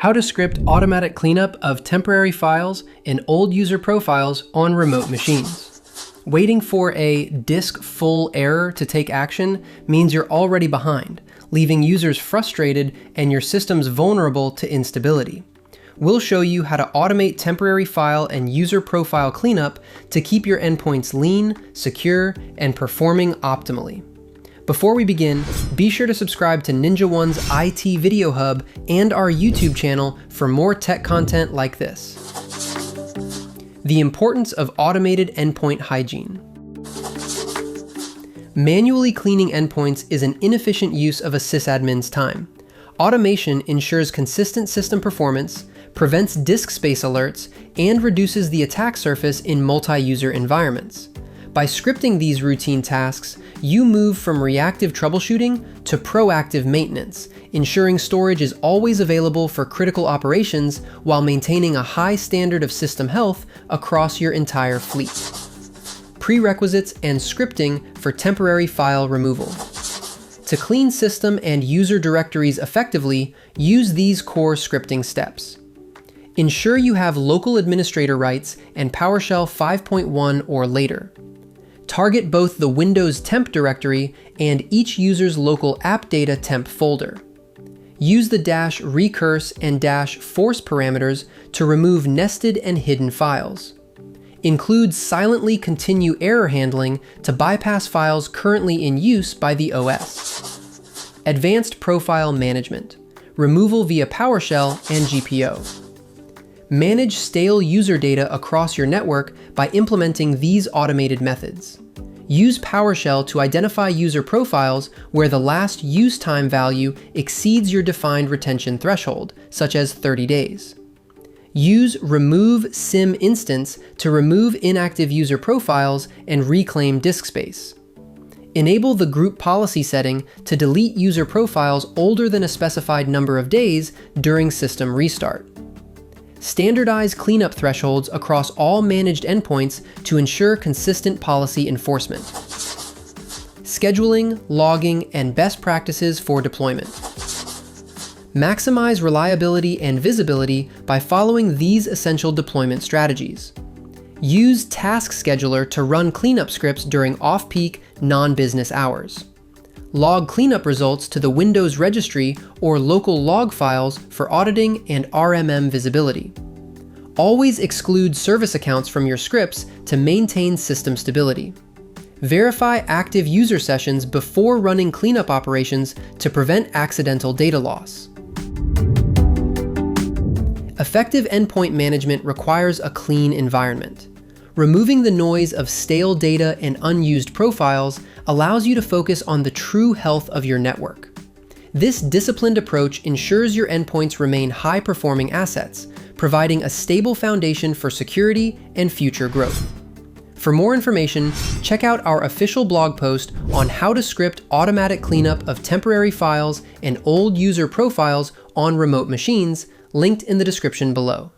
How to script automatic cleanup of temporary files and old user profiles on remote machines. Waiting for a disk full error to take action means you're already behind, leaving users frustrated and your systems vulnerable to instability. We'll show you how to automate temporary file and user profile cleanup to keep your endpoints lean, secure, and performing optimally. Before we begin, be sure to subscribe to NinjaOne's IT Video Hub and our YouTube channel for more tech content like this. The importance of automated endpoint hygiene. Manually cleaning endpoints is an inefficient use of a sysadmin's time. Automation ensures consistent system performance, prevents disk space alerts, and reduces the attack surface in multi-user environments. By scripting these routine tasks, you move from reactive troubleshooting to proactive maintenance, ensuring storage is always available for critical operations while maintaining a high standard of system health across your entire fleet. Prerequisites and Scripting for temporary file removal. To clean system and user directories effectively, use these core scripting steps. Ensure you have local administrator rights and PowerShell 5.1 or later. Target both the Windows temp directory and each user's local app data temp folder. Use the -recurse and -force parameters to remove nested and hidden files. Include silently continue error handling to bypass files currently in use by the OS. Advanced profile management. Removal via PowerShell and GPO. Manage stale user data across your network by implementing these automated methods. Use PowerShell to identify user profiles where the last use time value exceeds your defined retention threshold, such as 30 days. Use Remove SIM Instance to remove inactive user profiles and reclaim disk space. Enable the group policy setting to delete user profiles older than a specified number of days during system restart. Standardize cleanup thresholds across all managed endpoints to ensure consistent policy enforcement. Scheduling, logging, and best practices for deployment. Maximize reliability and visibility by following these essential deployment strategies. Use Task Scheduler to run cleanup scripts during off-peak, non-business hours. Log cleanup results to the Windows registry or local log files for auditing and RMM visibility. Always exclude service accounts from your scripts to maintain system stability. Verify active user sessions before running cleanup operations to prevent accidental data loss. Effective endpoint management requires a clean environment. Removing the noise of stale data and unused profiles allows you to focus on the true health of your network. This disciplined approach ensures your endpoints remain high-performing assets, providing a stable foundation for security and future growth. For more information, check out our official blog post on how to script automatic cleanup of temporary files and old user profiles on remote machines, linked in the description below.